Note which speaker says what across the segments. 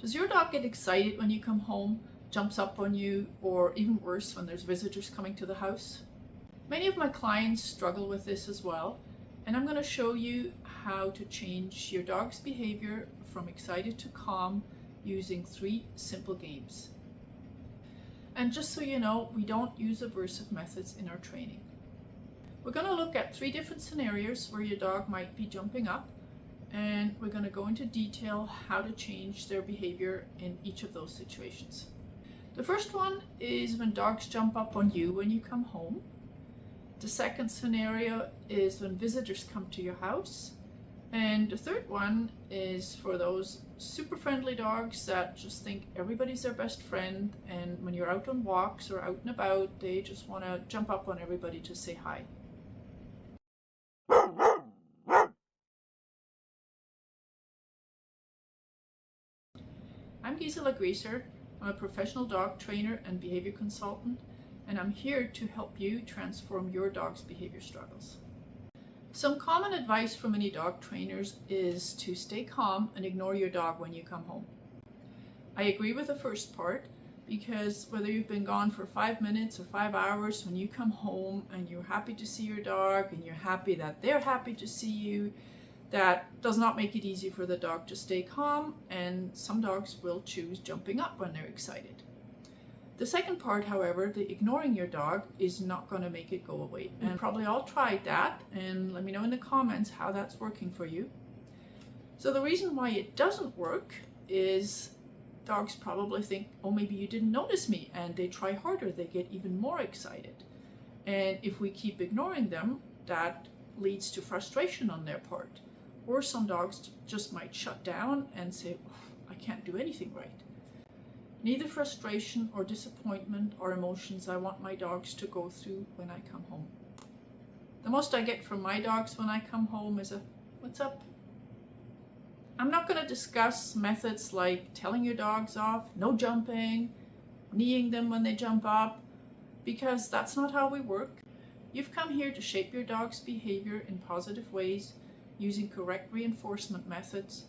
Speaker 1: Does your dog get excited when you come home, jumps up on you, or even worse, when there's visitors coming to the house? Many of my clients struggle with this as well, and I'm going to show you how to change your dog's behavior from excited to calm using 3 simple games. And just so you know, we don't use aversive methods in our training. We're going to look at 3 different scenarios where your dog might be jumping up, and we're going to go into detail how to change their behavior in each of those situations. The first one is when dogs jump up on you when you come home. The second scenario is when visitors come to your house. And the third one is for those super friendly dogs that just think everybody's their best friend, and when you're out on walks or out and about, they just want to jump up on everybody to say hi. I'm Gisela Grieser. I'm a professional dog trainer and behavior consultant, and I'm here to help you transform your dog's behavior struggles. Some common advice from many dog trainers is to stay calm and ignore your dog when you come home. I agree with the first part, because whether you've been gone for 5 minutes or 5 hours, when you come home and you're happy to see your dog and you're happy that they're happy to see you, that does not make it easy for the dog to stay calm, and some dogs will choose jumping up when they're excited. The second part, however, the ignoring your dog, is not going to make it go away. And probably all tried that, and let me know in the comments how that's working for you. So the reason why it doesn't work is dogs probably think, oh, maybe you didn't notice me, and they try harder, they get even more excited. And if we keep ignoring them, that leads to frustration on their part. Or some dogs just might shut down and say, oh, I can't do anything right. Neither frustration or disappointment are emotions I want my dogs to go through when I come home. The most I get from my dogs when I come home is a, what's up? I'm not going to discuss methods like telling your dogs off, no jumping, kneeing them when they jump up, because that's not how we work. You've come here to shape your dog's behavior in positive ways, using correct reinforcement methods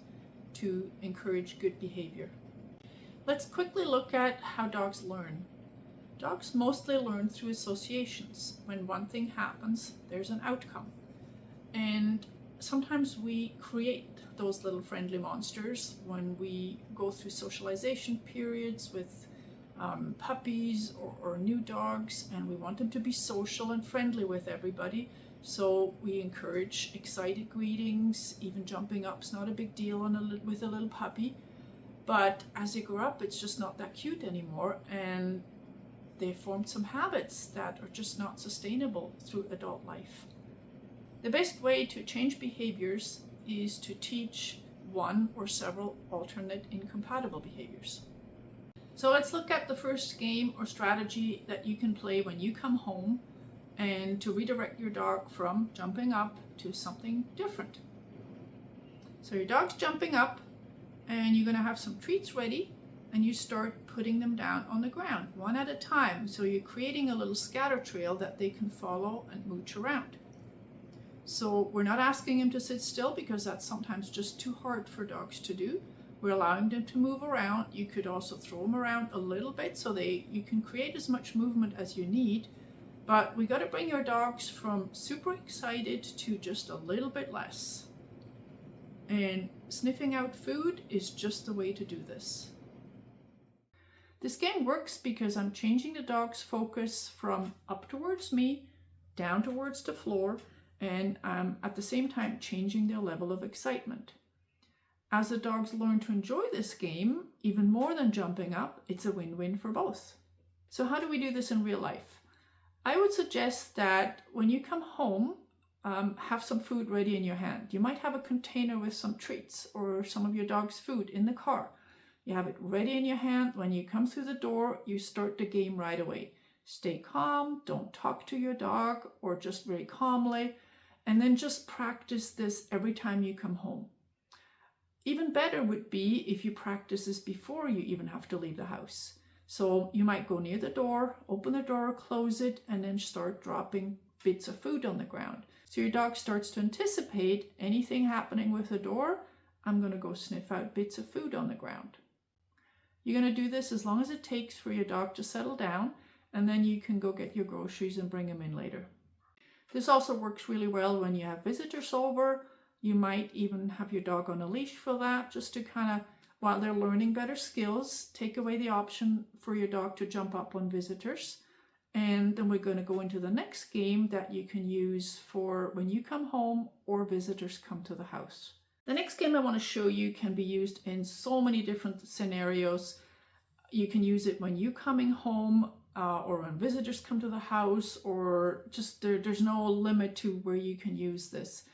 Speaker 1: to encourage good behavior. Let's quickly look at how dogs learn. Dogs mostly learn through associations. When one thing happens, there's an outcome. And sometimes we create those little friendly monsters when we go through socialization periods with puppies or new dogs, and we want them to be social and friendly with everybody. So we encourage excited greetings, even jumping up's not a big deal with a little puppy. But as they grow up, it's just not that cute anymore, and they formed some habits that are just not sustainable through adult life. The best way to change behaviors is to teach one or several alternate incompatible behaviors. So let's look at the first game or strategy that you can play when you come home, and to redirect your dog from jumping up to something different. So your dog's jumping up, and you're going to have some treats ready, and you start putting them down on the ground one at a time. So you're creating a little scatter trail that they can follow and mooch around. So we're not asking them to sit still, because that's sometimes just too hard for dogs to do. We're allowing them to move around. You could also throw them around a little bit so you can create as much movement as you need. But we got to bring your dogs from super excited to just a little bit less. And sniffing out food is just the way to do this. This game works because I'm changing the dog's focus from up towards me, down towards the floor, and I'm at the same time changing their level of excitement. As the dogs learn to enjoy this game, even more than jumping up, it's a win-win for both. So how do we do this in real life? I would suggest that when you come home, have some food ready in your hand. You might have a container with some treats or some of your dog's food in the car. You have it ready in your hand. When you come through the door, you start the game right away. Stay calm, don't talk to your dog, or just very calmly, and then just practice this every time you come home. Even better would be if you practice this before you even have to leave the house. So you might go near the door, open the door, close it, and then start dropping bits of food on the ground. So your dog starts to anticipate anything happening with the door. I'm going to go sniff out bits of food on the ground. You're going to do this as long as it takes for your dog to settle down, and then you can go get your groceries and bring them in later. This also works really well when you have visitors over. You might even have your dog on a leash for that, just to kind of, while they're learning better skills, take away the option for your dog to jump up on visitors. And then we're going to go into the next game that you can use for when you come home or visitors come to the house. The next game I want to show you can be used in so many different scenarios. You can use it when you're coming home or when visitors come to the house, or just there's no limit to where you can use this.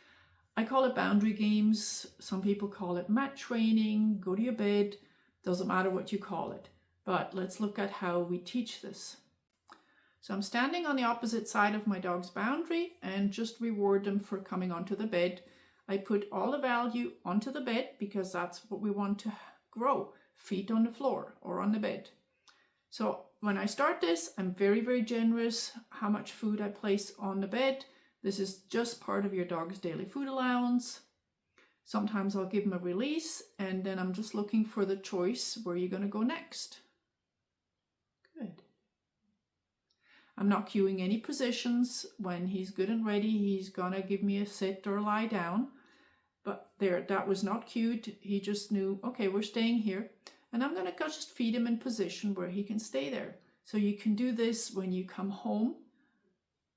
Speaker 1: I call it boundary games. Some people call it mat training, go to your bed. Doesn't matter what you call it. But let's look at how we teach this. So I'm standing on the opposite side of my dog's boundary and just reward them for coming onto the bed. I put all the value onto the bed because that's what we want to grow. Feet on the floor or on the bed. So when I start this, I'm very, very generous how much food I place on the bed. This is just part of your dog's daily food allowance. Sometimes I'll give them a release, and then I'm just looking for the choice where you're going to go next. Good. I'm not cueing any positions. When he's good and ready, he's going to give me a sit or lie down. But there, that was not cued. He just knew, okay, we're staying here. And I'm going to just feed him in position where he can stay there. So you can do this when you come home,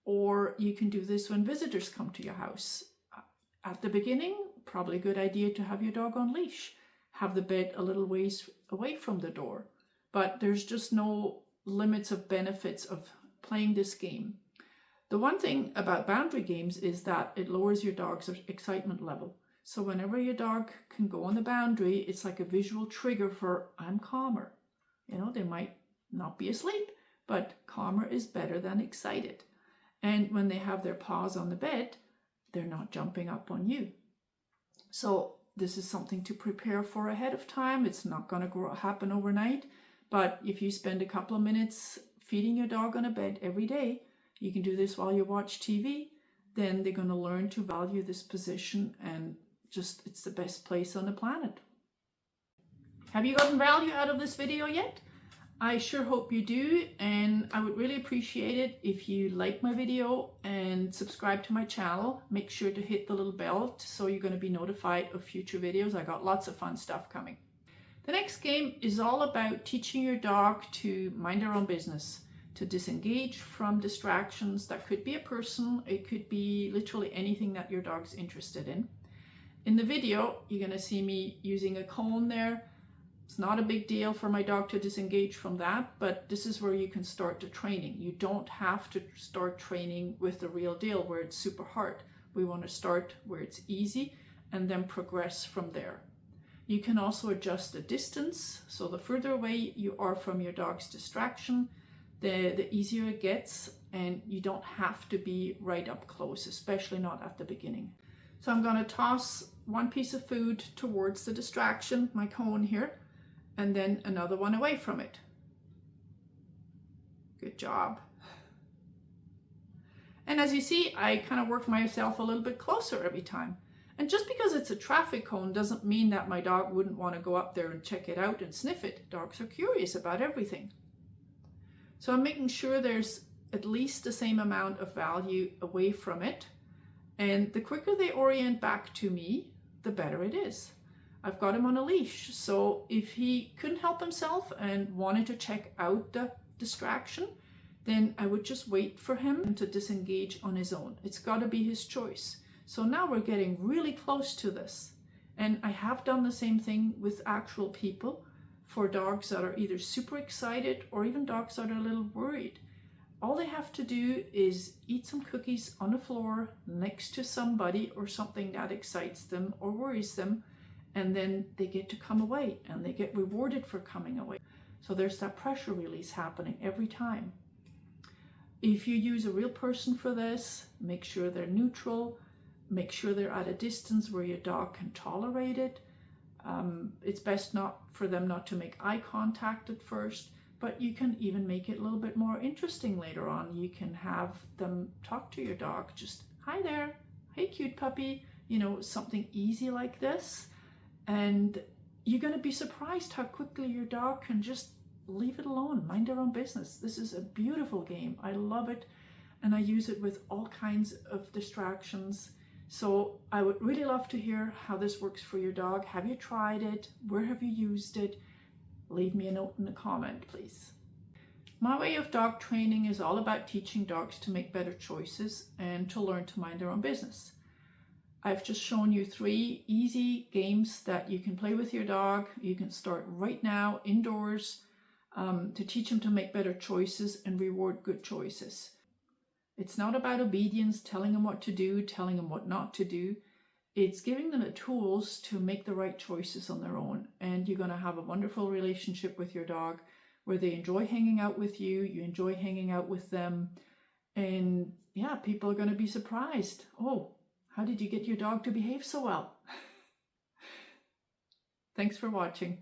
Speaker 1: or you can do this when visitors come to your house. At the beginning, probably a good idea to have your dog on leash. Have the bed a little ways away from the door. But there's just no limits of benefits of playing this game. The one thing about boundary games is that it lowers your dog's excitement level. So whenever your dog can go on the boundary, it's like a visual trigger for, I'm calmer. You know, they might not be asleep, but calmer is better than excited. And when they have their paws on the bed, they're not jumping up on you. So this is something to prepare for ahead of time. It's not going to happen overnight. But if you spend a couple of minutes feeding your dog on a bed every day, you can do this while you watch TV, then they're going to learn to value this position, and just it's the best place on the planet. Have you gotten value out of this video yet? I sure hope you do, and I would really appreciate it if you like my video and subscribe to my channel. Make sure to hit the little bell so you're going to be notified of future videos. I got lots of fun stuff coming. The next game is all about teaching your dog to mind their own business, to disengage from distractions. That could be a person, it could be literally anything that your dog's interested in. In the video, you're going to see me using a cone there. It's not a big deal for my dog to disengage from that, but this is where you can start the training. You don't have to start training with the real deal where it's super hard. We want to start where it's easy and then progress from there. You can also adjust the distance. So the further away you are from your dog's distraction, the easier it gets, and you don't have to be right up close, especially not at the beginning. So I'm going to toss one piece of food towards the distraction, my cone here, and then another one away from it. Good job. And as you see, I kind of work myself a little bit closer every time. And just because it's a traffic cone doesn't mean that my dog wouldn't want to go up there and check it out and sniff it. Dogs are curious about everything. So I'm making sure there's at least the same amount of value away from it. And the quicker they orient back to me, the better it is. I've got him on a leash, so if he couldn't help himself and wanted to check out the distraction, then I would just wait for him to disengage on his own. It's got to be his choice. So now we're getting really close to this. And I have done the same thing with actual people for dogs that are either super excited or even dogs that are a little worried. All they have to do is eat some cookies on the floor next to somebody or something that excites them or worries them, and then they get to come away and they get rewarded for coming away. So there's that pressure release happening every time. If you use a real person for this, make sure they're neutral, make sure they're at a distance where your dog can tolerate it. It's best not for them not to make eye contact at first, but you can even make it a little bit more interesting later on. You can have them talk to your dog, just, hi there, hey cute puppy, you know, something easy like this. And you're going to be surprised how quickly your dog can just leave it alone, mind their own business. This is a beautiful game. I love it, and I use it with all kinds of distractions. So I would really love to hear how this works for your dog. Have you tried it? Where have you used it? Leave me a note in a comment, please. My way of dog training is all about teaching dogs to make better choices and to learn to mind their own business. I've just shown you 3 easy games that you can play with your dog. You can start right now indoors to teach them to make better choices and reward good choices. It's not about obedience, telling them what to do, telling them what not to do. It's giving them the tools to make the right choices on their own. And you're going to have a wonderful relationship with your dog where they enjoy hanging out with you, you enjoy hanging out with them. And yeah, people are going to be surprised. Oh, how did you get your dog to behave so well? Thanks for watching.